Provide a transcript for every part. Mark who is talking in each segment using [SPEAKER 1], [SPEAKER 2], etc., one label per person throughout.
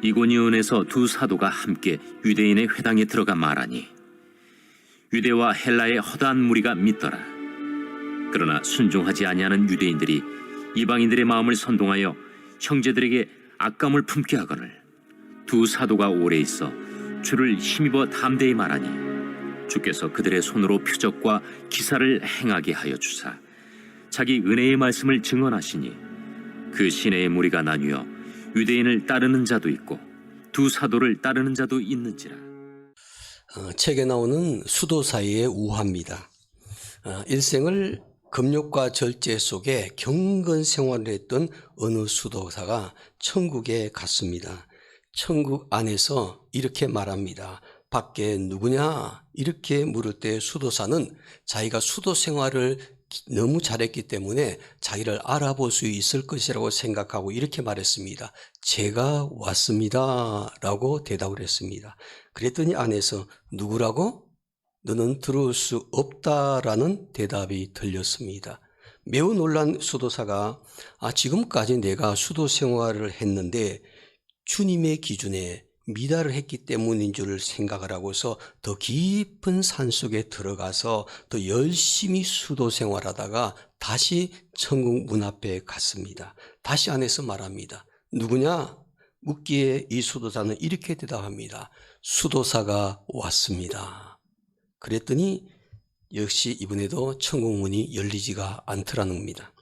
[SPEAKER 1] 이고니온에서 두 사도가 함께 유대인의 회당에 들어가 말하니 유대와 헬라의 허다한 무리가 믿더라. 그러나 순종하지 아니하는 유대인들이 이방인들의 마음을 선동하여 형제들에게 악감을 품게 하거늘 두 사도가 오래 있어 주를 힘입어 담대히 말하니 주께서 그들의 손으로 표적과 기사를 행하게 하여 주사 자기 은혜의 말씀을 증언하시니 그 시내의 무리가 나뉘어 유대인을 따르는 자도 있고 두 사도를 따르는 자도 있는지라.
[SPEAKER 2] 책에 나오는 수도사의 우화입니다. 일생을 금욕과 절제 속에 경건 생활을 했던 어느 수도사가 천국에 갔습니다. 천국 안에서 이렇게 말합니다. 밖에 누구냐? 이렇게 물을 때 수도사는 자기가 수도 생활을 너무 잘했기 때문에 자기를 알아볼 수 있을 것이라고 생각하고 이렇게 말했습니다. 제가 왔습니다 라고 대답을 했습니다. 그랬더니 안에서 누구라고? 너는 들어올 수 없다라는 대답이 들렸습니다. 매우 놀란 수도사가 지금까지 내가 수도 생활을 했는데 주님의 기준에 미달을 했기 때문인 줄 생각을 하고서 더 깊은 산속에 들어가서 더 열심히 수도 생활하다가 다시 천국 문 앞에 갔습니다. 다시 안에서 말합니다. 누구냐? 묻기에 이 수도사는 이렇게 대답합니다. 수도사가 왔습니다. 그랬더니 역시 이번에도 천국 문이 열리지가 않더라는 겁니다.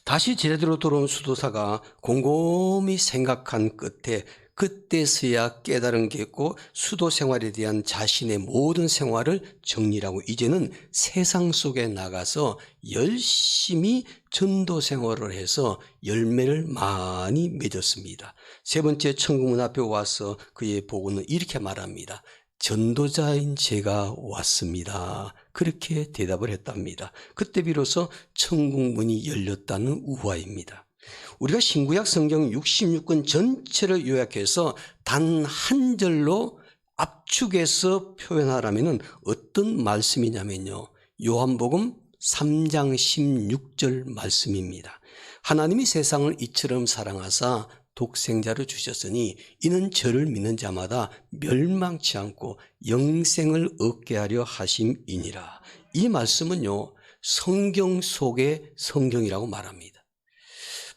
[SPEAKER 2] 다시 제대로 돌아온 수도사가 곰곰이 생각한 끝에 그때서야 깨달은 게 있고 수도 생활에 대한 자신의 모든 생활을 정리하고 이제는 세상 속에 나가서 열심히 전도 생활을 해서 열매를 많이 맺었습니다. 세 번째 천국문 앞에 와서 그의 보고는 이렇게 말합니다. 전도자인 제가 왔습니다. 그렇게 대답을 했답니다. 그때 비로소 천국문이 열렸다는 우화입니다. 우리가 신구약 성경 66권 전체를 요약해서 단 한 절로 압축해서 표현하라면 어떤 말씀이냐면요. 요한복음 3장 16절 말씀입니다. 하나님이 세상을 이처럼 사랑하사 독생자를 주셨으니 이는 저를 믿는 자마다 멸망치 않고 영생을 얻게 하려 하심이니라. 이 말씀은요. 성경 속의 성경이라고 말합니다.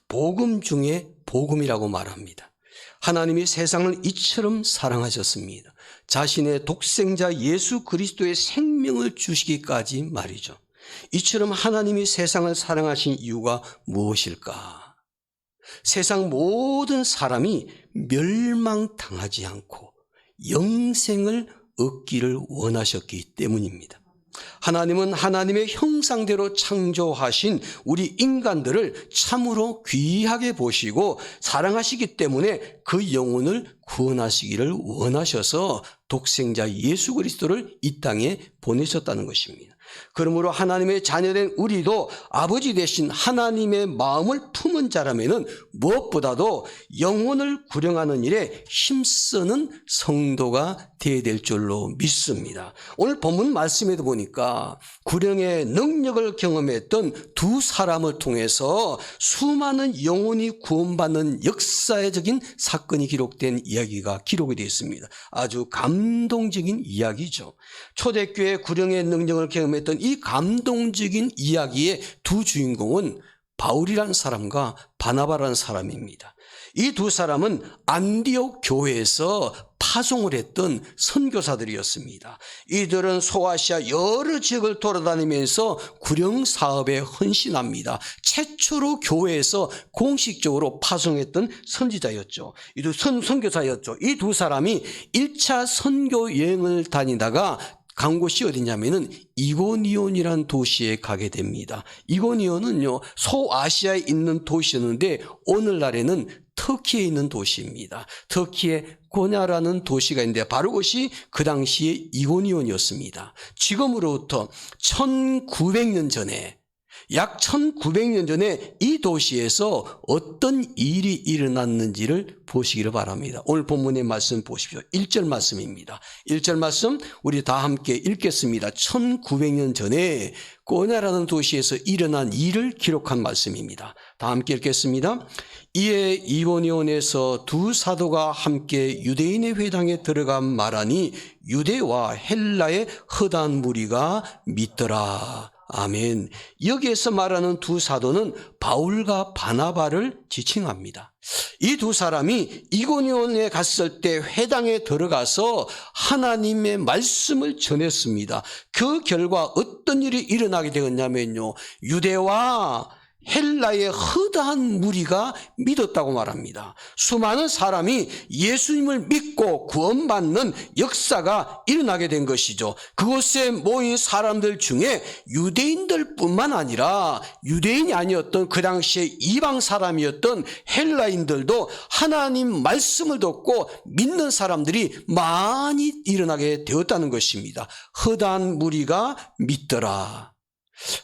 [SPEAKER 2] 복음 중에 복음이라고 말합니다. 하나님이 세상을 이처럼 사랑하셨습니다. 자신의 독생자 예수 그리스도의 생명을 주시기까지 말이죠. 이처럼 하나님이 세상을 사랑하신 이유가 무엇일까? 세상 모든 사람이 멸망당하지 않고 영생을 얻기를 원하셨기 때문입니다. 하나님은 하나님의 형상대로 창조하신 우리 인간들을 참으로 귀하게 보시고 사랑하시기 때문에 그 영혼을 구원하시기를 원하셔서 독생자 예수 그리스도를 이 땅에 보내셨다는 것입니다. 그러므로 하나님의 자녀된 우리도 아버지 되신 하나님의 마음을 품은 자라면은 무엇보다도 영혼을 구령하는 일에 힘쓰는 성도가 되어야 될 줄로 믿습니다. 오늘 본문 말씀에도 보니까 구령의 능력을 경험했던 두 사람을 통해서 수많은 영혼이 구원받는 역사적인 사건이 기록된 이야기가 기록이 되어 있습니다. 아주 감동적인 이야기죠. 초대교회 구령의 능력을 경험했던 이 감동적인 이야기의 두 주인공은 바울이라는 사람과 바나바라는 사람입니다. 이 두 사람은 안디옥 교회에서 파송을 했던 선교사들이었습니다. 이들은 소아시아 여러 지역을 돌아다니면서 구령 사업에 헌신합니다. 최초로 교회에서 공식적으로 파송했던 선지자였죠. 이두 선교사였죠. 이 두 사람이 1차 선교 여행을 다니다가 간 곳이 어디냐면은 이고니온이라는 도시에 가게 됩니다. 이고니온은요, 소아시아에 있는 도시였는데 오늘날에는 터키에 있는 도시입니다. 터키의 고냐라는 도시가 있는데 바로 그것이 그 당시에 이고니온이었습니다. 지금으로부터 1900년 전에 약 1900년 전에 이 도시에서 어떤 일이 일어났는지를 보시기를 바랍니다. 오늘 본문의 말씀 보십시오. 1절 말씀입니다. 1절 말씀 우리 다 함께 읽겠습니다. 1900년 전에 꼬냐라는 도시에서 일어난 일을 기록한 말씀입니다. 다 함께 읽겠습니다. 이에 이고니온에서 두 사도가 함께 유대인의 회당에 들어가 말하니 유대와 헬라의 허다한 무리가 믿더라. 아멘. 여기에서 말하는 두 사도는 바울과 바나바를 지칭합니다. 이 두 사람이 이고니온에 갔을 때 회당에 들어가서 하나님의 말씀을 전했습니다. 그 결과 어떤 일이 일어나게 되었냐면요, 유대와 헬라의 허다한 무리가 믿었다고 말합니다. 수많은 사람이 예수님을 믿고 구원받는 역사가 일어나게 된 것이죠. 그곳에 모인 사람들 중에 유대인들뿐만 아니라 유대인이 아니었던 그 당시에 이방 사람이었던 헬라인들도 하나님 말씀을 듣고 믿는 사람들이 많이 일어나게 되었다는 것입니다. 허다한 무리가 믿더라.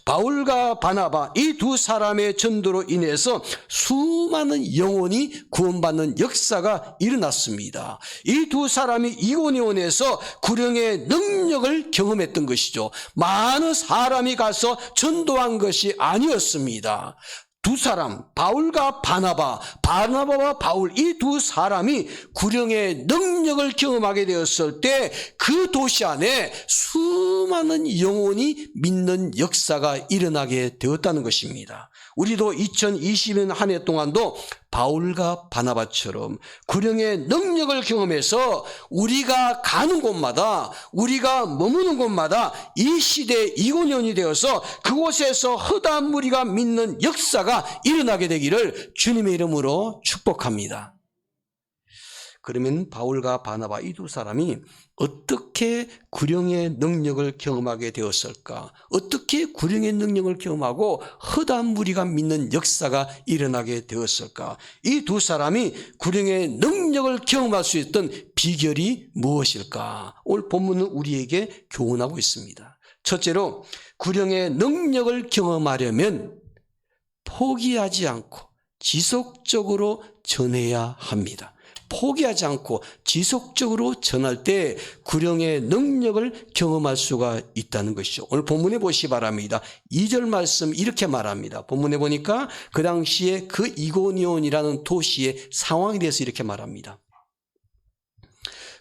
[SPEAKER 2] 바울과 바나바 이 두 사람의 전도로 인해서 수많은 영혼이 구원받는 역사가 일어났습니다. 이 두 사람이 이고니온에서 구령의 능력을 경험했던 것이죠. 많은 사람이 가서 전도한 것이 아니었습니다. 두 사람, 바울과 바나바, 바나바와 바울 이 두 사람이 구령의 능력을 경험하게 되었을 때 그 도시 안에 수많은 영혼이 믿는 역사가 일어나게 되었다는 것입니다. 우리도 2020년 한 해 동안도 바울과 바나바처럼 구령의 능력을 경험해서 우리가 가는 곳마다, 우리가 머무는 곳마다 이 시대의 이고니온이 되어서 그곳에서 허다한 무리가 믿는 역사가 일어나게 되기를 주님의 이름으로 축복합니다. 그러면 바울과 바나바 이 두 사람이 어떻게 구령의 능력을 경험하게 되었을까? 어떻게 구령의 능력을 경험하고 허다한 무리가 믿는 역사가 일어나게 되었을까? 이 두 사람이 구령의 능력을 경험할 수 있던 비결이 무엇일까? 오늘 본문은 우리에게 교훈하고 있습니다. 첫째로 구령의 능력을 경험하려면 포기하지 않고 지속적으로 전해야 합니다. 포기하지 않고 지속적으로 전할 때 구령의 능력을 경험할 수가 있다는 것이죠. 오늘 본문에 보시기 바랍니다. 2절 말씀 이렇게 말합니다. 본문에 보니까 그 당시에 그 이고니온이라는 도시의 상황에 대해서 이렇게 말합니다.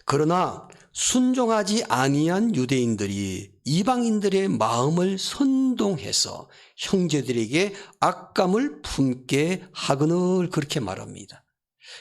[SPEAKER 2] 그러나 순종하지 아니한 유대인들이 이방인들의 마음을 선동해서 형제들에게 악감을 품게 하거늘 그렇게 말합니다.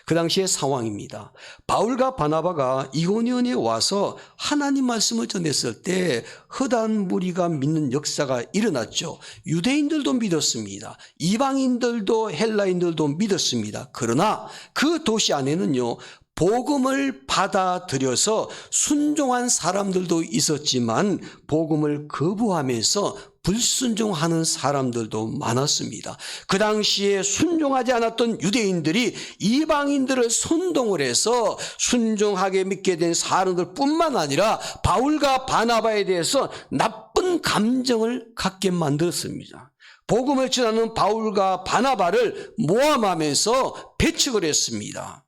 [SPEAKER 2] 그 당시의 상황입니다. 바울과 바나바가 이고니온에 와서 하나님 말씀을 전했을 때 허다한 무리가 믿는 역사가 일어났죠. 유대인들도 믿었습니다. 이방인들도 헬라인들도 믿었습니다. 그러나 그 도시 안에는요, 복음을 받아들여서 순종한 사람들도 있었지만 복음을 거부하면서 불순종하는 사람들도 많았습니다. 그 당시에 순종하지 않았던 유대인들이 이방인들을 선동을 해서 순종하게 믿게 된 사람들뿐만 아니라 바울과 바나바에 대해서 나쁜 감정을 갖게 만들었습니다. 복음을 전하는 바울과 바나바를 모함하면서 배척을 했습니다.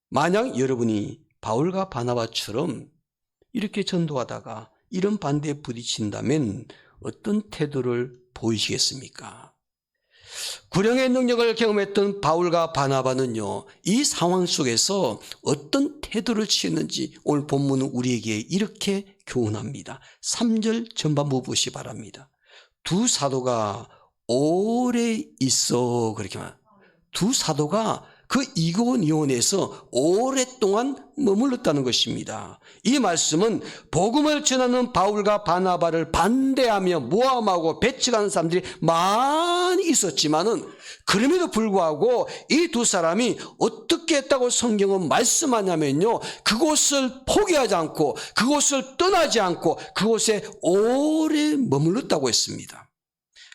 [SPEAKER 2] 만약 여러분이 바울과 바나바처럼 이렇게 전도하다가 이런 반대에 부딪힌다면 어떤 태도를 보이시겠습니까? 구령의 능력을 경험했던 바울과 바나바는요, 이 상황 속에서 어떤 태도를 취했는지 오늘 본문은 우리에게 이렇게 교훈합니다. 3절 전반부 보시기 바랍니다. 두 사도가 오래 있어 그렇게 말합니다. 두 사도가 그 이고니온에서 오랫동안 머물렀다는 것입니다. 이 말씀은 복음을 전하는 바울과 바나바를 반대하며 모함하고 배척하는 사람들이 많이 있었지만은 그럼에도 불구하고 이 두 사람이 어떻게 했다고 성경은 말씀하냐면요, 그곳을 포기하지 않고 그곳을 떠나지 않고 그곳에 오래 머물렀다고 했습니다.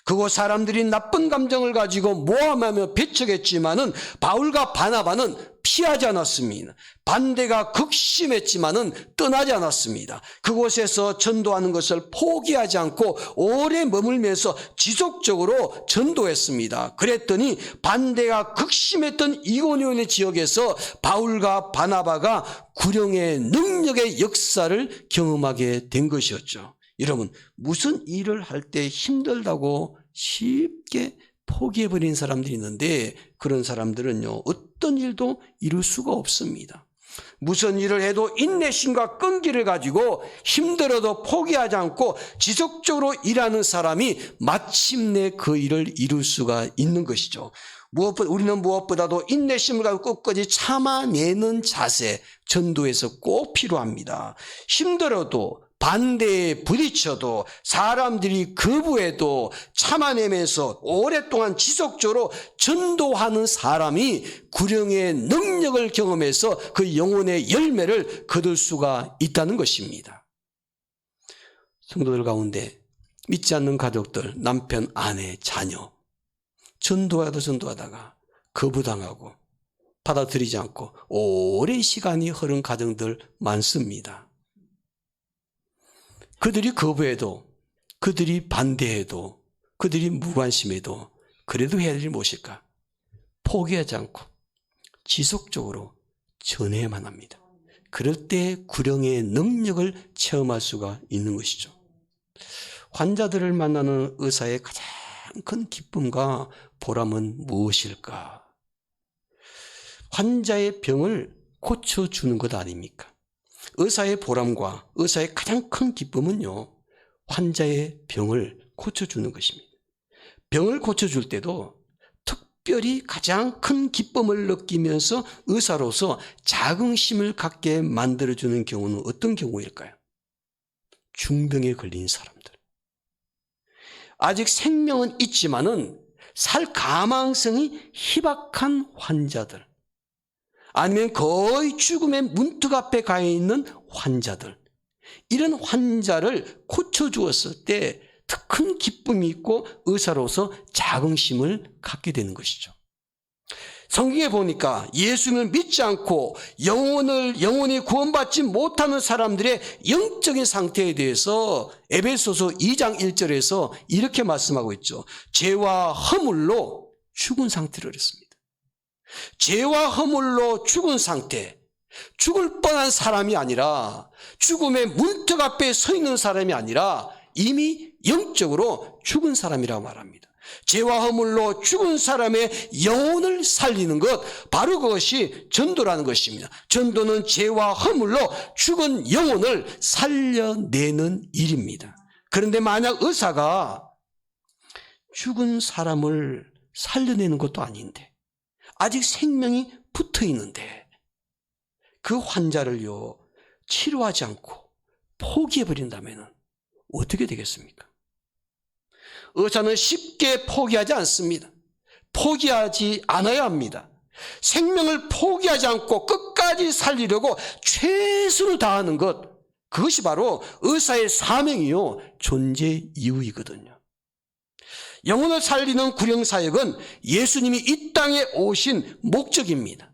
[SPEAKER 2] 그곳 사람들이 나쁜 감정을 가지고 모함하며 배척했지만은 바울과 바나바는 피하지 않았습니다. 반대가 극심했지만은 떠나지 않았습니다. 그곳에서 전도하는 것을 포기하지 않고 오래 머물면서 지속적으로 전도했습니다. 그랬더니 반대가 극심했던 이고니온의 지역에서 바울과 바나바가 구령의 능력의 역사를 경험하게 된 것이었죠. 여러분, 무슨 일을 할 때 힘들다고 쉽게 포기해버린 사람들이 있는데 그런 사람들은요, 어떤 일도 이룰 수가 없습니다. 무슨 일을 해도 인내심과 끈기를 가지고 힘들어도 포기하지 않고 지속적으로 일하는 사람이 마침내 그 일을 이룰 수가 있는 것이죠. 우리는 무엇보다도 인내심을 가지고 끝까지 참아내는 자세, 전도에서 꼭 필요합니다. 힘들어도 반대에 부딪혀도 사람들이 거부해도 참아내면서 오랫동안 지속적으로 전도하는 사람이 구령의 능력을 경험해서 그 영혼의 열매를 거둘 수가 있다는 것입니다. 성도들 가운데 믿지 않는 가족들, 남편, 아내, 자녀 전도하다가 거부당하고 받아들이지 않고 오랜 시간이 흐른 가정들 많습니다. 그들이 거부해도, 그들이 반대해도, 그들이 무관심해도 그래도 해야 될 일이 무엇일까? 포기하지 않고 지속적으로 전해야만 합니다. 그럴 때 구령의 능력을 체험할 수가 있는 것이죠. 환자들을 만나는 의사의 가장 큰 기쁨과 보람은 무엇일까? 환자의 병을 고쳐주는 것 아닙니까? 의사의 보람과 의사의 가장 큰 기쁨은요, 환자의 병을 고쳐주는 것입니다. 병을 고쳐줄 때도 특별히 가장 큰 기쁨을 느끼면서 의사로서 자긍심을 갖게 만들어주는 경우는 어떤 경우일까요? 중병에 걸린 사람들. 아직 생명은 있지만은 살 가망성이 희박한 환자들, 아니면 거의 죽음의 문턱 앞에 가 있는 환자들, 이런 환자를 고쳐주었을 때 큰 기쁨이 있고 의사로서 자긍심을 갖게 되는 것이죠. 성경에 보니까 예수님을 믿지 않고 영원히 구원받지 못하는 사람들의 영적인 상태에 대해서 에베소서 2장 1절에서 이렇게 말씀하고 있죠. 죄와 허물로 죽은 상태를 했습니다. 죄와 허물로 죽은 상태, 죽을 뻔한 사람이 아니라, 죽음의 문턱 앞에 서 있는 사람이 아니라 이미 영적으로 죽은 사람이라고 말합니다. 죄와 허물로 죽은 사람의 영혼을 살리는 것, 바로 그것이 전도라는 것입니다. 전도는 죄와 허물로 죽은 영혼을 살려내는 일입니다. 그런데 만약 의사가 죽은 사람을 살려내는 것도 아닌데, 아직 생명이 붙어 있는데 그 환자를요, 치료하지 않고 포기해버린다면 어떻게 되겠습니까? 의사는 쉽게 포기하지 않습니다. 포기하지 않아야 합니다. 생명을 포기하지 않고 끝까지 살리려고 최선을 다하는 것, 그것이 바로 의사의 사명이요, 존재 이유이거든요. 영혼을 살리는 구령사역은 예수님이 이 땅에 오신 목적입니다.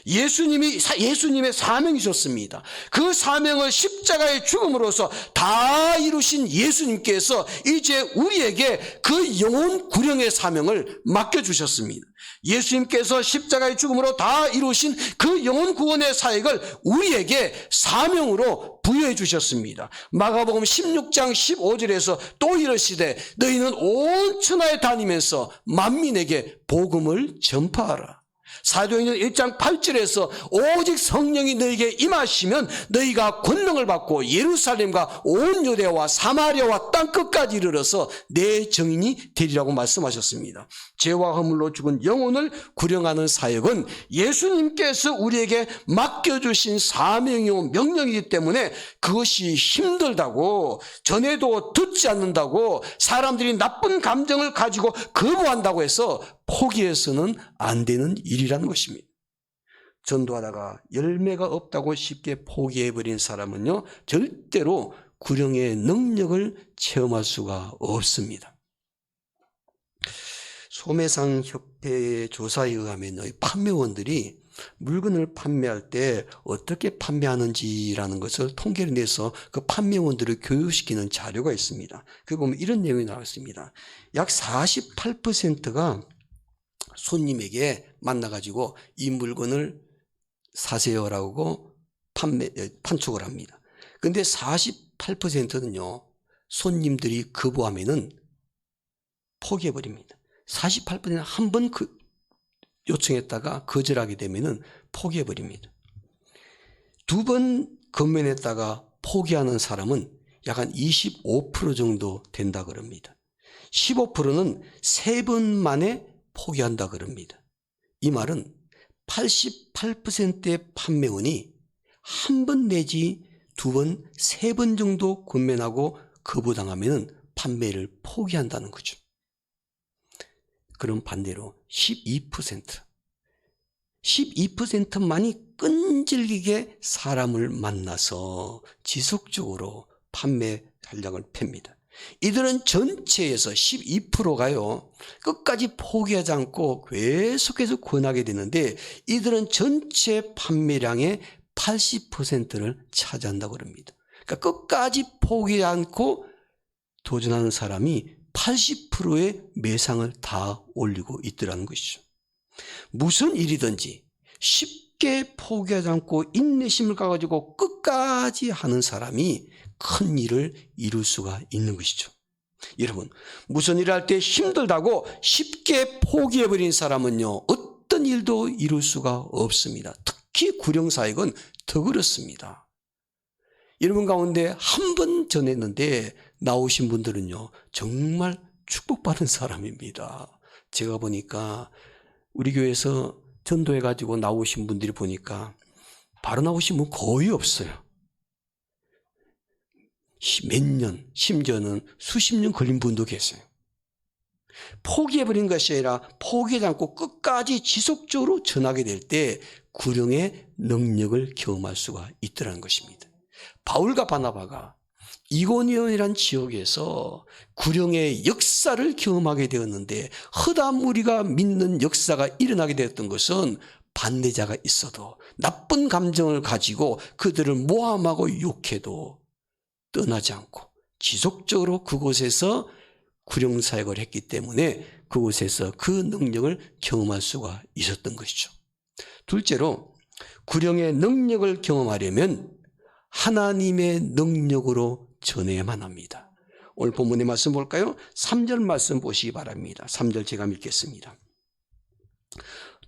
[SPEAKER 2] 예수님의 사명이셨습니다. 그 사명을 십자가의 죽음으로써 다 이루신 예수님께서 이제 우리에게 그 영혼 구령의 사명을 맡겨주셨습니다. 예수님께서 십자가의 죽음으로 다 이루신 그 영혼 구원의 사역을 우리에게 사명으로 부여해 주셨습니다. 마가복음 16장 15절에서 또 이르시되 너희는 온 천하에 다니면서 만민에게 복음을 전파하라. 사도행전 1장 8절에서 오직 성령이 너희에게 임하시면 너희가 권능을 받고 예루살렘과 온 유대와 사마리아와 땅끝까지 이르러서 내 증인이 되리라고 말씀하셨습니다. 죄와 허물로 죽은 영혼을 구령하는 사역은 예수님께서 우리에게 맡겨주신 사명이요 명령이기 때문에 그것이 힘들다고, 전해도 듣지 않는다고, 사람들이 나쁜 감정을 가지고 거부한다고 해서 포기해서는 안 되는 일이라는 것입니다. 전도하다가 열매가 없다고 쉽게 포기해버린 사람은요, 절대로 구령의 능력을 체험할 수가 없습니다. 소매상 협회의 조사에 의하면 판매원들이 물건을 판매할 때 어떻게 판매하는지라는 것을 통계를 내서 그 판매원들을 교육시키는 자료가 있습니다. 그 보면 이런 내용이 나와 있습니다. 약 48%가 손님에게 만나가지고 이 물건을 사세요라고 판촉을 합니다. 근데 48%는요, 손님들이 거부하면은 포기해버립니다. 48%는 한 번 요청했다가 거절하게 되면은 포기해버립니다. 두 번 건면했다가 포기하는 사람은 약 한 25% 정도 된다 그럽니다. 15%는 세 번 만에 포기한다 그럽니다. 이 말은 88%의 판매원이 한 번 내지 두 번, 세 번 정도 건면하고 거부당하면 판매를 포기한다는 거죠. 그럼 반대로 12%만이 끈질기게 사람을 만나서 지속적으로 판매 전략을 펴니다. 이들은 전체에서 12%가요, 끝까지 포기하지 않고 계속해서 권하게 되는데 이들은 전체 판매량의 80%를 차지한다고 합니다. 그러니까 끝까지 포기하지 않고 도전하는 사람이 80%의 매상을 다 올리고 있더라는 것이죠. 무슨 일이든지 쉽게 포기하지 않고 인내심을 가지고 끝까지 하는 사람이 큰 일을 이룰 수가 있는 것이죠. 여러분, 무슨 일을 할 때 힘들다고 쉽게 포기해버린 사람은요, 어떤 일도 이룰 수가 없습니다. 특히 구령사역은 더 그렇습니다. 여러분 가운데 한 번 전했는데 나오신 분들은요, 정말 축복받은 사람입니다. 제가 보니까 우리 교회에서 전도해가지고 나오신 분들이 보니까 바로 나오신 분 거의 없어요. 몇 년, 심지어는 수십 년 걸린 분도 계세요. 포기해버린 것이 아니라 포기하지 않고 끝까지 지속적으로 전하게 될 때 구령의 능력을 경험할 수가 있더라는 것입니다. 바울과 바나바가 이고니온이라는 지역에서 구령의 역사를 경험하게 되었는데, 허다한 무리가 믿는 역사가 일어나게 되었던 것은 반대자가 있어도 나쁜 감정을 가지고 그들을 모함하고 욕해도 떠나지 않고 지속적으로 그곳에서 구령사역을 했기 때문에 그곳에서 그 능력을 경험할 수가 있었던 것이죠. 둘째로, 구령의 능력을 경험하려면 하나님의 능력으로 전해야만 합니다. 오늘 본문의 말씀 볼까요? 3절 말씀 보시기 바랍니다. 3절 제가 읽겠습니다.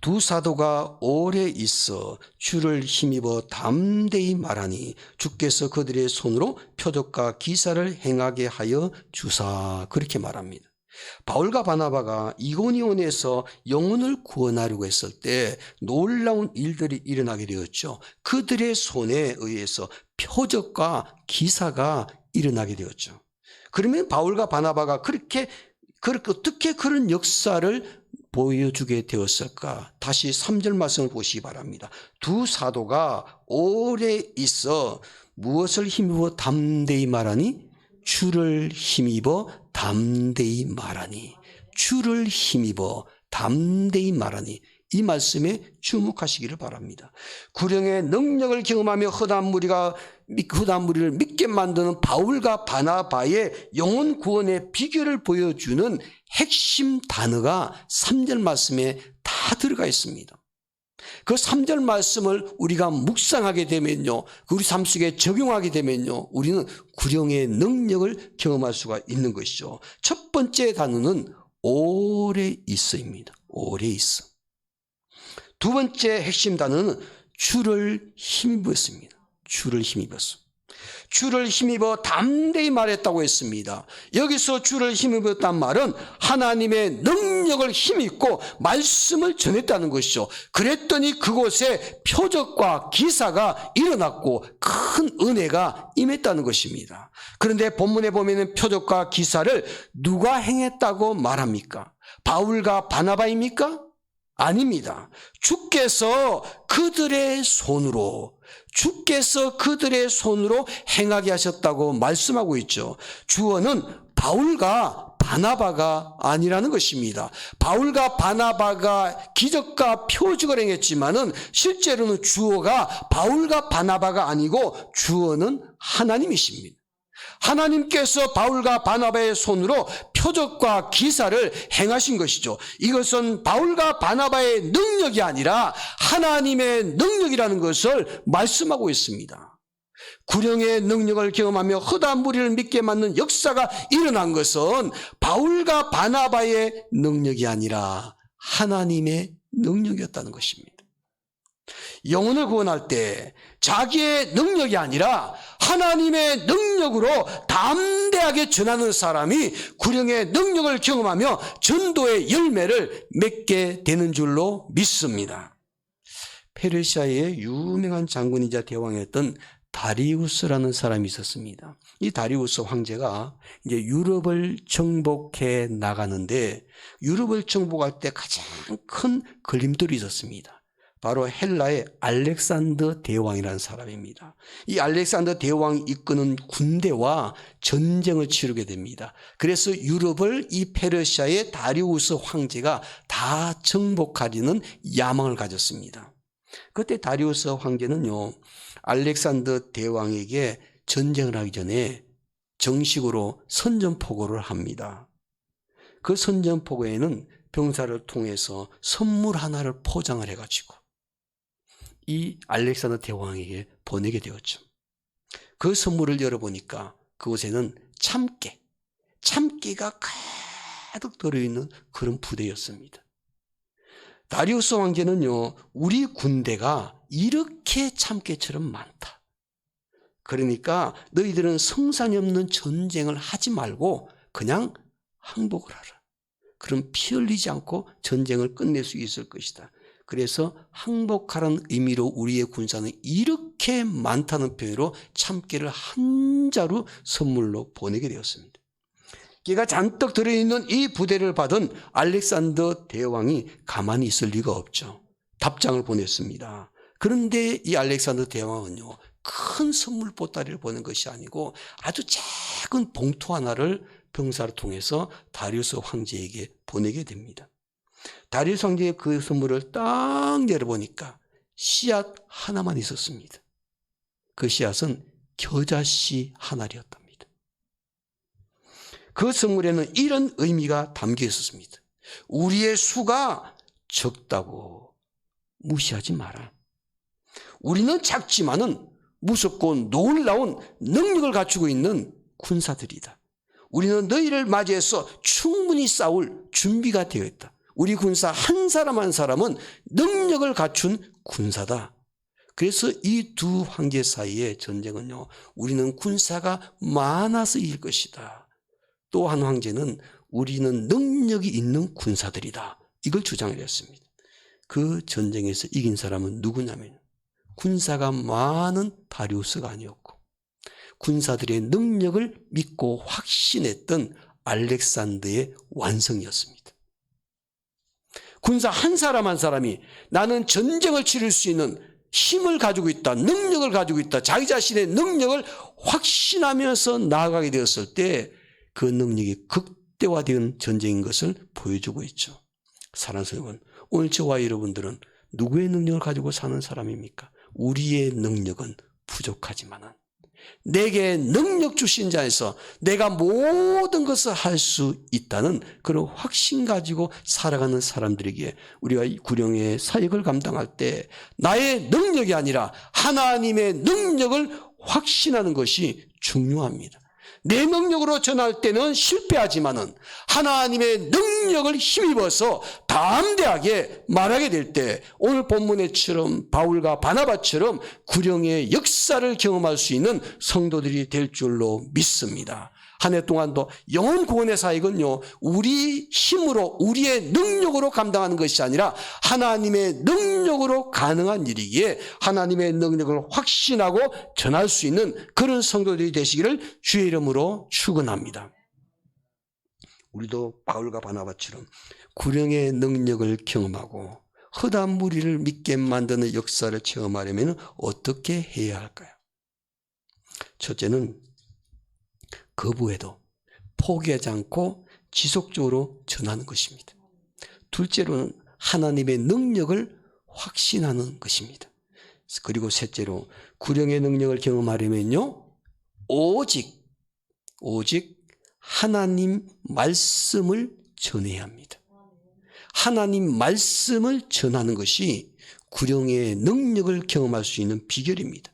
[SPEAKER 2] 두 사도가 오래 있어 주를 힘입어 담대히 말하니 주께서 그들의 손으로 표적과 기사를 행하게 하여 주사. 그렇게 말합니다. 바울과 바나바가 이고니온에서 영혼을 구원하려고 했을 때 놀라운 일들이 일어나게 되었죠. 그들의 손에 의해서 표적과 기사가 일어나게 되었죠. 그러면 바울과 바나바가 그렇게 어떻게 그런 역사를 보여주게 되었을까? 다시 3절 말씀을 보시기 바랍니다. 두 사도가 오래 있어 무엇을 힘입어 담대히 말하니? 주를 힘입어 담대히 말하니. 주를 힘입어 담대히 말하니. 이 말씀에 주목하시기를 바랍니다. 구령의 능력을 경험하며 허다한 무리를 믿게 만드는 바울과 바나바의 영혼 구원의 비결을 보여주는 핵심 단어가 3절 말씀에 다 들어가 있습니다. 그 3절 말씀을 우리가 묵상하게 되면요, 우리 삶 속에 적용하게 되면요, 우리는 구령의 능력을 경험할 수가 있는 것이죠. 첫 번째 단어는 오래 있어입니다. 오래 있어. 두 번째 핵심 단어는 주를 힘입었습니다. 주를 힘입었어. 주를 힘입어 담대히 말했다고 했습니다. 여기서 주를 힘입었단 말은 하나님의 능력을 힘입고 말씀을 전했다는 것이죠. 그랬더니 그곳에 표적과 기사가 일어났고 큰 은혜가 임했다는 것입니다. 그런데 본문에 보면 표적과 기사를 누가 행했다고 말합니까? 바울과 바나바입니까? 아닙니다. 주께서 그들의 손으로 행하게 하셨다고 말씀하고 있죠. 주어는 바울과 바나바가 아니라는 것입니다. 바울과 바나바가 기적과 표적을 행했지만은 실제로는 주어가 바울과 바나바가 아니고 주어는 하나님이십니다. 하나님께서 바울과 바나바의 손으로 표적과 기사를 행하신 것이죠. 이것은 바울과 바나바의 능력이 아니라 하나님의 능력이라는 것을 말씀하고 있습니다. 구령의 능력을 경험하며 허다한 무리를 믿게 만든 역사가 일어난 것은 바울과 바나바의 능력이 아니라 하나님의 능력이었다는 것입니다. 영혼을 구원할 때 자기의 능력이 아니라 하나님의 능력으로 담대하게 전하는 사람이 구령의 능력을 경험하며 전도의 열매를 맺게 되는 줄로 믿습니다. 페르시아의 유명한 장군이자 대왕이었던 다리우스라는 사람이 있었습니다. 이 다리우스 황제가 이제 유럽을 정복해 나가는데 유럽을 정복할 때 가장 큰 걸림돌이 있었습니다. 바로 헬라의 알렉산더 대왕이라는 사람입니다. 이 알렉산더 대왕이 이끄는 군대와 전쟁을 치르게 됩니다. 그래서 유럽을 이 페르시아의 다리우스 황제가 다 정복하려는 야망을 가졌습니다. 그때 다리우스 황제는요, 알렉산더 대왕에게 전쟁을 하기 전에 정식으로 선전포고를 합니다. 그 선전포고에는 병사를 통해서 선물 하나를 포장을 해가지고 이 알렉산더 대왕에게 보내게 되었죠. 그 선물을 열어보니까 그곳에는 참깨가 가득 들어있는 그런 부대였습니다. 다리우스 황제는요, 우리 군대가 이렇게 참깨처럼 많다. 그러니까 너희들은 성산이 없는 전쟁을 하지 말고 그냥 항복을 하라. 그럼 피 흘리지 않고 전쟁을 끝낼 수 있을 것이다. 그래서 항복하라는 의미로 우리의 군사는 이렇게 많다는 표현으로 참깨를 한 자루 선물로 보내게 되었습니다. 깨가 잔뜩 들어있는 이 부대를 받은 알렉산더 대왕이 가만히 있을 리가 없죠. 답장을 보냈습니다. 그런데 이 알렉산더 대왕은요, 큰 선물 보따리를 보낸 것이 아니고 아주 작은 봉투 하나를 병사를 통해서 다리우스 황제에게 보내게 됩니다. 다리우스 황제의 그 선물을 딱 열어보니까 씨앗 하나만 있었습니다. 그 씨앗은 겨자씨 한 알이었답니다. 그 선물에는 이런 의미가 담겨 있었습니다. 우리의 수가 적다고 무시하지 마라. 우리는 작지만은 무섭고 놀라운 능력을 갖추고 있는 군사들이다. 우리는 너희를 맞이해서 충분히 싸울 준비가 되어 있다. 우리 군사 한 사람 한 사람은 능력을 갖춘 군사다. 그래서 이 두 황제 사이의 전쟁은요, 우리는 군사가 많아서 이길 것이다. 또 한 황제는 우리는 능력이 있는 군사들이다. 이걸 주장을 했습니다. 그 전쟁에서 이긴 사람은 누구냐면 군사가 많은 다리우스가 아니었고 군사들의 능력을 믿고 확신했던 알렉산더의 완성이었습니다. 군사 한 사람 한 사람이 나는 전쟁을 치를 수 있는 힘을 가지고 있다, 능력을 가지고 있다, 자기 자신의 능력을 확신하면서 나아가게 되었을 때 그 능력이 극대화된 전쟁인 것을 보여주고 있죠. 사랑하는 여러분, 오늘 저와 여러분들은 누구의 능력을 가지고 사는 사람입니까? 우리의 능력은 부족하지만은 내게 능력 주신 자에서 내가 모든 것을 할 수 있다는 그런 확신 가지고 살아가는 사람들에게 우리가 구령의 사역을 감당할 때 나의 능력이 아니라 하나님의 능력을 확신하는 것이 중요합니다. 내 능력으로 전할 때는 실패하지만은 하나님의 능력을 힘입어서 담대하게 말하게 될 때 오늘 본문에처럼 바울과 바나바처럼 구령의 역사를 경험할 수 있는 성도들이 될 줄로 믿습니다. 한 해 동안도 영혼 구원의 사역은요, 우리 힘으로 우리의 능력으로 감당하는 것이 아니라 하나님의 능력으로 가능한 일이기에 하나님의 능력을 확신하고 전할 수 있는 그런 성도들이 되시기를 주의 이름으로 축원합니다. 우리도 바울과 바나바처럼 구령의 능력을 경험하고 허다한 무리를 믿게 만드는 역사를 체험하려면 어떻게 해야 할까요? 첫째는 거부해도 포기하지 않고 지속적으로 전하는 것입니다. 둘째로는 하나님의 능력을 확신하는 것입니다. 그리고 셋째로 구령의 능력을 경험하려면요, 오직 하나님 말씀을 전해야 합니다. 하나님 말씀을 전하는 것이 구령의 능력을 경험할 수 있는 비결입니다.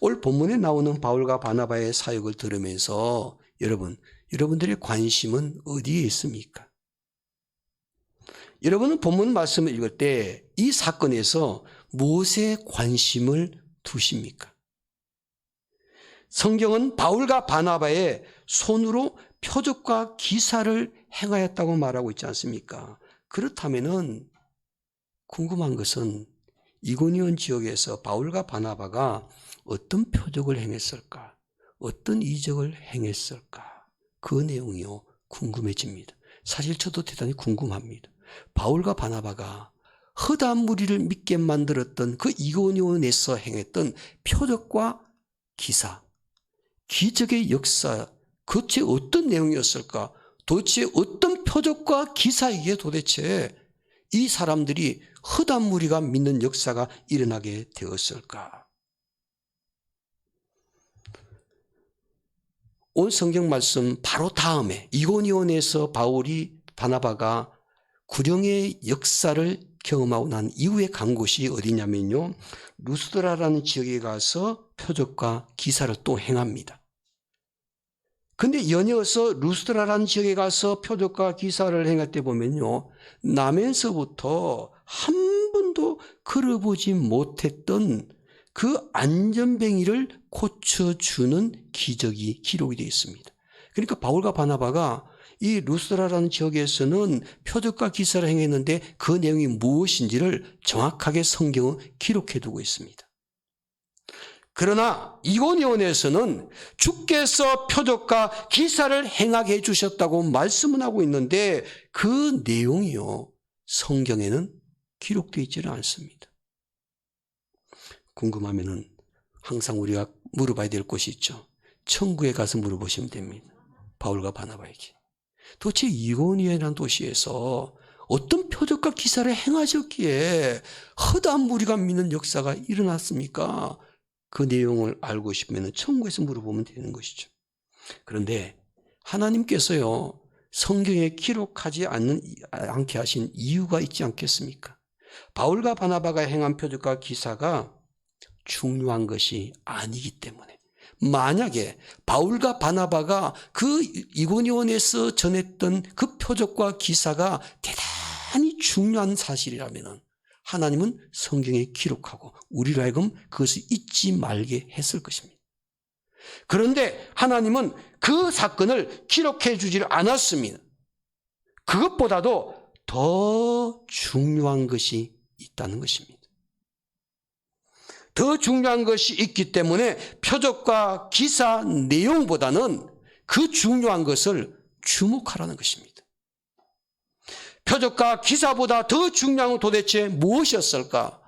[SPEAKER 2] 오늘 본문에 나오는 바울과 바나바의 사역을 들으면서 여러분들의 관심은 어디에 있습니까? 여러분은 본문 말씀을 읽을 때 이 사건에서 무엇에 관심을 두십니까? 성경은 바울과 바나바의 손으로 표적과 기사를 행하였다고 말하고 있지 않습니까? 그렇다면은 궁금한 것은 이고니온 지역에서 바울과 바나바가 어떤 표적을 행했을까? 어떤 이적을 행했을까? 그 내용이요, 궁금해집니다. 사실 저도 대단히 궁금합니다. 바울과 바나바가 허다한 무리를 믿게 만들었던 그 이고니온에서 행했던 표적과 기사, 기적의 역사, 도대체 어떤 내용이었을까? 도대체 어떤 표적과 기사이기에 도대체 이 사람들이 허다한 무리가 믿는 역사가 일어나게 되었을까? 온 성경 말씀 바로 다음에 이고니온에서 바나바가 구령의 역사를 경험하고 난 이후에 간 곳이 어디냐면요, 루스드라라는 지역에 가서 표적과 기사를 또 행합니다. 근데 연이어서 루스드라라는 지역에 가서 표적과 기사를 행할 때 보면요, 나면서부터 한 번도 걸어보지 못했던 그 안전뱅이를 고쳐주는 기적이 기록이 되어 있습니다. 그러니까 바울과 바나바가 이 루스드라라는 지역에서는 표적과 기사를 행했는데 그 내용이 무엇인지를 정확하게 성경은 기록해두고 있습니다. 그러나 이고니온에서는 주께서 표적과 기사를 행하게 해주셨다고 말씀은 하고 있는데 그 내용이요, 성경에는 기록되어 있지는 않습니다. 궁금하면은 항상 우리가 물어봐야 될 곳이 있죠. 천국에 가서 물어보시면 됩니다. 바울과 바나바에게. 도대체 이고니온이라는 도시에서 어떤 표적과 기사를 행하셨기에 허다한 무리가 믿는 역사가 일어났습니까? 그 내용을 알고 싶으면 천국에서 물어보면 되는 것이죠. 그런데 하나님께서요, 성경에 기록하지 않게 하신 이유가 있지 않겠습니까? 바울과 바나바가 행한 표적과 기사가 중요한 것이 아니기 때문에, 만약에 바울과 바나바가 그 이고니온에서 전했던 그 표적과 기사가 대단히 중요한 사실이라면 하나님은 성경에 기록하고 우리로 하여금 그것을 잊지 말게 했을 것입니다. 그런데 하나님은 그 사건을 기록해 주지를 않았습니다. 그것보다도 더 중요한 것이 있다는 것입니다. 더 중요한 것이 있기 때문에 표적과 기사 내용보다는 그 중요한 것을 주목하라는 것입니다. 표적과 기사보다 더 중요한 건 도대체 무엇이었을까?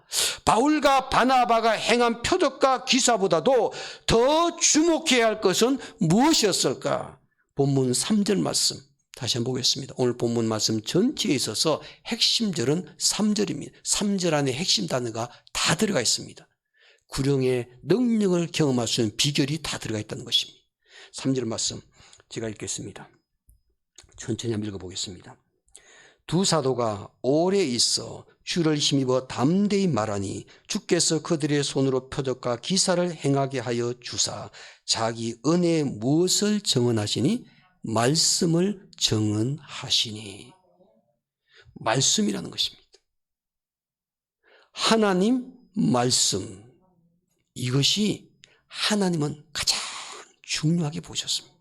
[SPEAKER 2] 바울과 바나바가 행한 표적과 기사보다도 더 주목해야 할 것은 무엇이었을까? 본문 3절 말씀 다시 한번 보겠습니다. 오늘 본문 말씀 전체에 있어서 핵심절은 3절입니다. 3절 안에 핵심 단어가 다 들어가 있습니다. 구령의 능력을 경험할 수 있는 비결이 다 들어가 있다는 것입니다. 3절 말씀 제가 읽겠습니다. 천천히 한번 읽어보겠습니다. 두 사도가 오래 있어 주를 힘입어 담대히 말하니 주께서 그들의 손으로 표적과 기사를 행하게 하여 주사 자기 은혜에 무엇을 정언하시니? 말씀을 정언하시니. 말씀이라는 것입니다. 하나님 말씀, 이것이 하나님은 가장 중요하게 보셨습니다.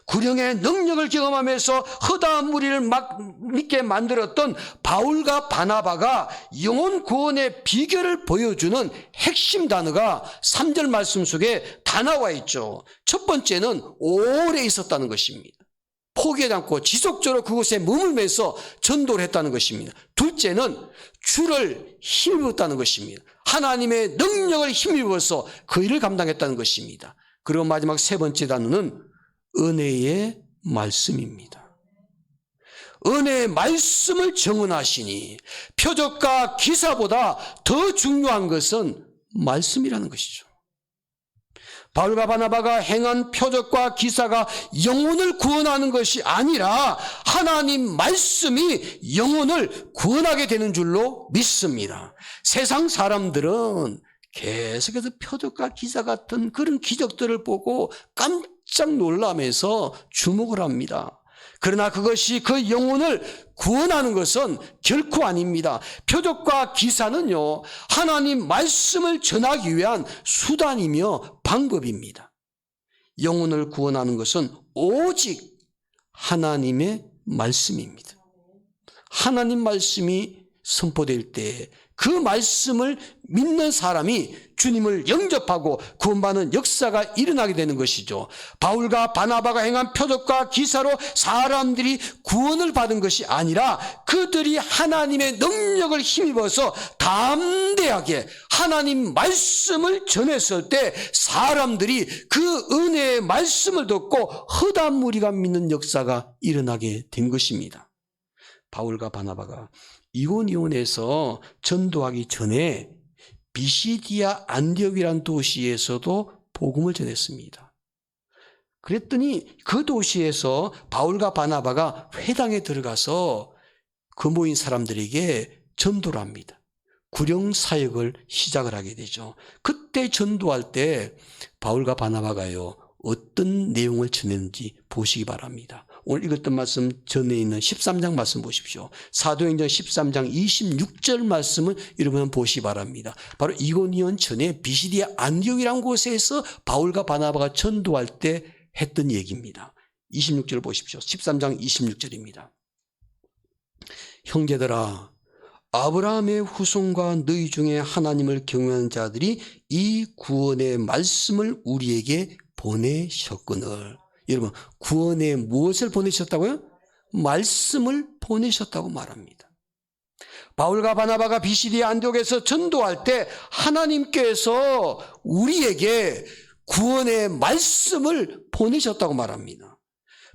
[SPEAKER 2] 구령의 능력을 경험하면서 허다한 무리를 믿게 만들었던 바울과 바나바가 영혼 구원의 비결을 보여주는 핵심 단어가 3절 말씀 속에 다 나와 있죠. 첫 번째는 오래 있었다는 것입니다. 포기하지 않고 지속적으로 그곳에 머물면서 전도를 했다는 것입니다. 둘째는 주를 힘입었다는 것입니다. 하나님의 능력을 힘입어서 그 일을 감당했다는 것입니다. 그리고 마지막 세 번째 단어는 은혜의 말씀입니다. 은혜의 말씀을 정언하시니 표적과 기사보다 더 중요한 것은 말씀이라는 것이죠. 바울과 바나바가 행한 표적과 기사가 영혼을 구원하는 것이 아니라 하나님 말씀이 영혼을 구원하게 되는 줄로 믿습니다. 세상 사람들은 계속해서 표적과 기사 같은 그런 기적들을 보고 깜짝 놀라면서 주목을 합니다. 그러나 그것이 그 영혼을 구원하는 것은 결코 아닙니다. 표적과 기사는요, 하나님 말씀을 전하기 위한 수단이며 방법입니다. 영혼을 구원하는 것은 오직 하나님의 말씀입니다. 하나님 말씀이 선포될 때 그 말씀을 믿는 사람이 주님을 영접하고 구원받는 역사가 일어나게 되는 것이죠. 바울과 바나바가 행한 표적과 기사로 사람들이 구원을 받은 것이 아니라 그들이 하나님의 능력을 힘입어서 담대하게 하나님 말씀을 전했을 때 사람들이 그 은혜의 말씀을 듣고 허다한 무리가 믿는 역사가 일어나게 된 것입니다. 바울과 바나바가 이고니온에서 전도하기 전에 비시디아 안디옥이라는 도시에서도 복음을 전했습니다. 그랬더니 그 도시에서 바울과 바나바가 회당에 들어가서 그 모인 사람들에게 전도를 합니다. 구령 사역을 시작을 하게 되죠. 그때 전도할 때 바울과 바나바가요, 어떤 내용을 전했는지 보시기 바랍니다. 오늘 읽었던 말씀 전에 있는 13장 말씀 보십시오. 사도행전 13장 26절 말씀을 여러분 보시기 바랍니다. 바로 이고니온 전에 비시디아 안디옥이라는 곳에서 바울과 바나바가 전도할 때 했던 얘기입니다. 26절 보십시오. 13장 26절입니다. 형제들아, 아브라함의 후손과 너희 중에 하나님을 경외하는 자들이 이 구원의 말씀을 우리에게 보내셨거늘. 여러분, 구원에 무엇을 보내셨다고요? 말씀을 보내셨다고 말합니다. 바울과 바나바가 비시디아 안디옥에서 전도할 때 하나님께서 우리에게 구원의 말씀을 보내셨다고 말합니다.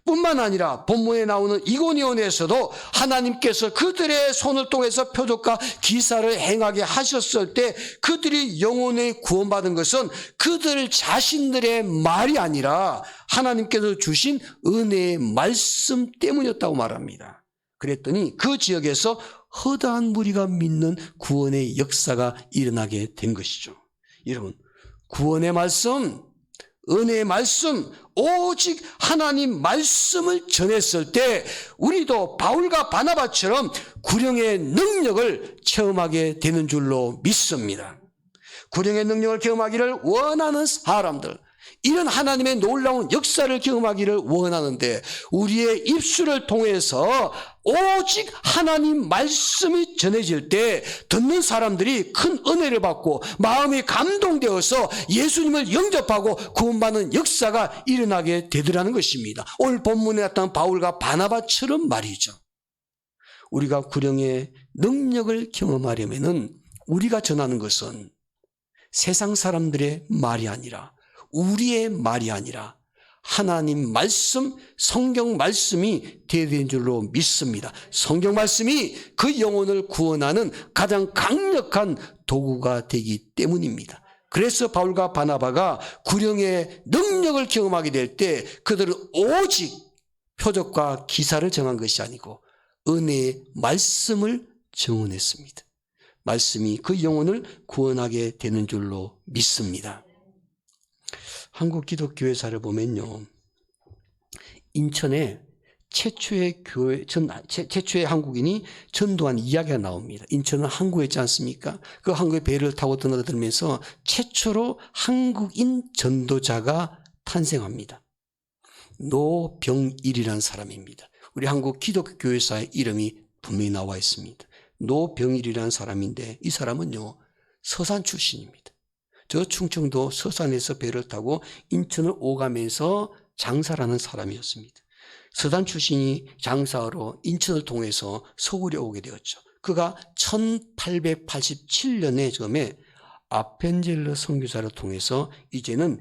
[SPEAKER 2] 뿐만 아니라 본문에 나오는 이고니온에서도 하나님께서 그들의 손을 통해서 표적과 기사를 행하게 하셨을 때 그들이 영혼에 구원받은 것은 그들 자신들의 말이 아니라 하나님께서 주신 은혜의 말씀 때문이었다고 말합니다. 그랬더니 그 지역에서 허다한 무리가 믿는 구원의 역사가 일어나게 된 것이죠. 여러분, 구원의 말씀, 은혜의 말씀, 오직 하나님 말씀을 전했을 때 우리도 바울과 바나바처럼 구령의 능력을 체험하게 되는 줄로 믿습니다. 구령의 능력을 경험하기를 원하는 사람들, 이런 하나님의 놀라운 역사를 경험하기를 원하는데 우리의 입술을 통해서 오직 하나님 말씀이 전해질 때 듣는 사람들이 큰 은혜를 받고 마음이 감동되어서 예수님을 영접하고 구원받는 역사가 일어나게 되더라는 것입니다. 오늘 본문에 나타난 바울과 바나바처럼 말이죠. 우리가 구령의 능력을 경험하려면 우리가 전하는 것은 세상 사람들의 말이 아니라 우리의 말이 아니라 하나님 말씀, 성경 말씀이 되어야 되는 줄로 믿습니다. 성경 말씀이 그 영혼을 구원하는 가장 강력한 도구가 되기 때문입니다. 그래서 바울과 바나바가 구령의 능력을 경험하게 될 때 그들은 오직 표적과 기사를 정한 것이 아니고 은혜의 말씀을 정언했습니다. 말씀이 그 영혼을 구원하게 되는 줄로 믿습니다. 한국 기독교회사를 보면요, 인천에 최초의 한국인이 전도한 이야기가 나옵니다. 인천은 항구였지 않습니까? 그 항구에 배를 타고 드나들면서 최초로 한국인 전도자가 탄생합니다. 노병일이라는 사람입니다. 우리 한국 기독교회사의 이름이 분명히 나와 있습니다. 노병일이라는 사람인데 이 사람은요, 서산 출신입니다. 저 충청도 서산에서 배를 타고 인천을 오가면서 장사를 하는 사람이었습니다. 서산 출신이 장사로 인천을 통해서 서울에 오게 되었죠. 그가 1887년에 처음에 아펜젤러 선교사를 통해서 이제는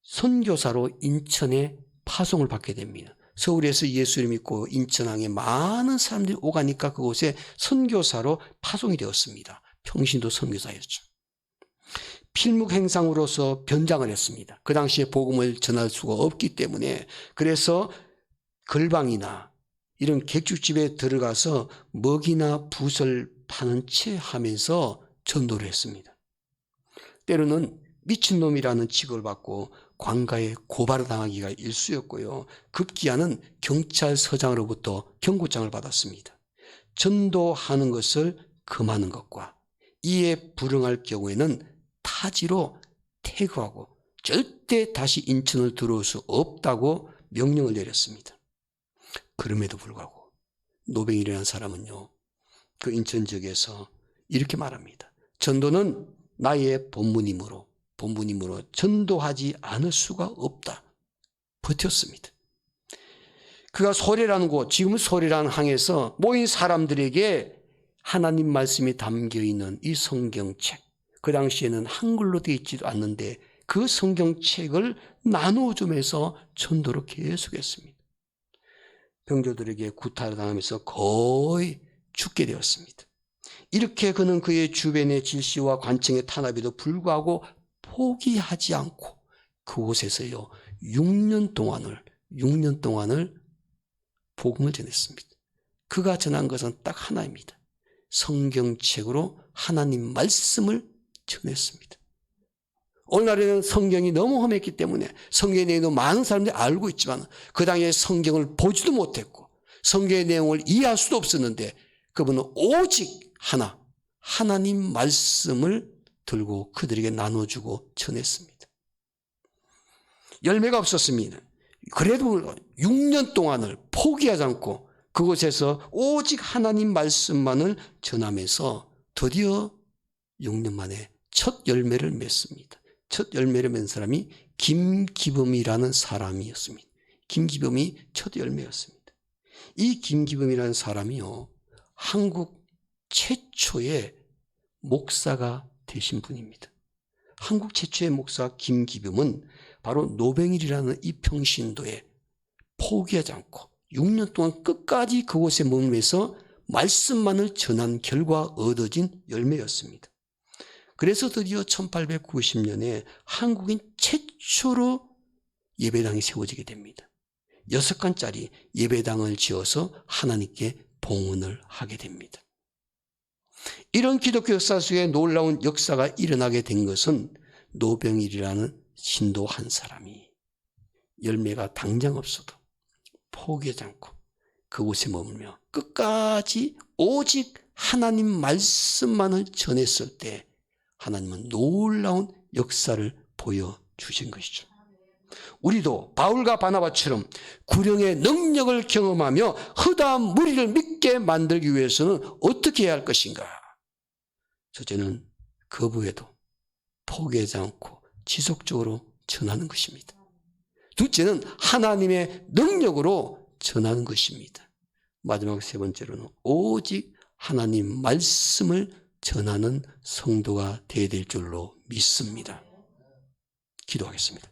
[SPEAKER 2] 선교사로 인천에 파송을 받게 됩니다. 서울에서 예수를 믿고 인천항에 많은 사람들이 오가니까 그곳에 선교사로 파송이 되었습니다. 평신도 선교사였죠. 필묵 행상으로서 변장을 했습니다. 그 당시에 복음을 전할 수가 없기 때문에 그래서 걸방이나 이런 객주집에 들어가서 먹이나 붓을 파는 채 하면서 전도를 했습니다. 때로는 미친놈이라는 취급을 받고 관가에 고발을 당하기가 일쑤였고요. 급기야는 경찰서장으로부터 경고장을 받았습니다. 전도하는 것을 금하는 것과 이에 불응할 경우에는 타지로 퇴거하고 절대 다시 인천을 들어올 수 없다고 명령을 내렸습니다. 그럼에도 불구하고 노뱅이라는 사람은요, 그 인천 지역에서 이렇게 말합니다. 전도는 나의 본분이므로 전도하지 않을 수가 없다. 버텼습니다. 그가 소래라는 곳, 지금은 소래라는 항에서 모인 사람들에게 하나님 말씀이 담겨있는 이 성경책, 그 당시에는 한글로 되어 있지도 않는데 그 성경책을 나누어주면서 전도를 계속했습니다. 병조들에게 구타를 당하면서 거의 죽게 되었습니다. 이렇게 그는 그의 주변의 질시와 관청의 탄압에도 불구하고 포기하지 않고 그곳에서요 6년 동안을 복음을 전했습니다. 그가 전한 것은 딱 하나입니다. 성경책으로 하나님 말씀을 전했습니다. 오늘날에는 성경이 너무 험했기 때문에 성경의 내용도 많은 사람들이 알고 있지만 그 당시에 성경을 보지도 못했고 성경의 내용을 이해할 수도 없었는데 그분은 오직 하나님 말씀을 들고 그들에게 나눠주고 전했습니다. 열매가 없었습니다. 그래도 6년 동안을 포기하지 않고 그곳에서 오직 하나님 말씀만을 전하면서 드디어 6년 만에 첫 열매를 맺습니다. 첫 열매를 맺은 사람이 김기범이라는 사람이었습니다. 김기범이 첫 열매였습니다. 이 김기범이라는 사람이요, 한국 최초의 목사가 되신 분입니다. 한국 최초의 목사 김기범은 바로 노뱅일이라는 이 평신도에 포기하지 않고 6년 동안 끝까지 그곳에 머물면서 말씀만을 전한 결과 얻어진 열매였습니다. 그래서 드디어 1890년에 한국인 최초로 예배당이 세워지게 됩니다. 6칸짜리 예배당을 지어서 하나님께 봉헌을 하게 됩니다. 이런 기독교 역사 속에 놀라운 역사가 일어나게 된 것은 노병일이라는 신도 한 사람이 열매가 당장 없어도 포기하지 않고 그곳에 머물며 끝까지 오직 하나님 말씀만을 전했을 때 하나님은 놀라운 역사를 보여주신 것이죠. 우리도 바울과 바나바처럼 구령의 능력을 경험하며 허다한 무리를 믿게 만들기 위해서는 어떻게 해야 할 것인가? 첫째는 거부해도 포기하지 않고 지속적으로 전하는 것입니다. 둘째는 하나님의 능력으로 전하는 것입니다. 마지막 세 번째로는 오직 하나님 말씀을 전하는 성도가 되어야 될 줄로 믿습니다. 기도하겠습니다.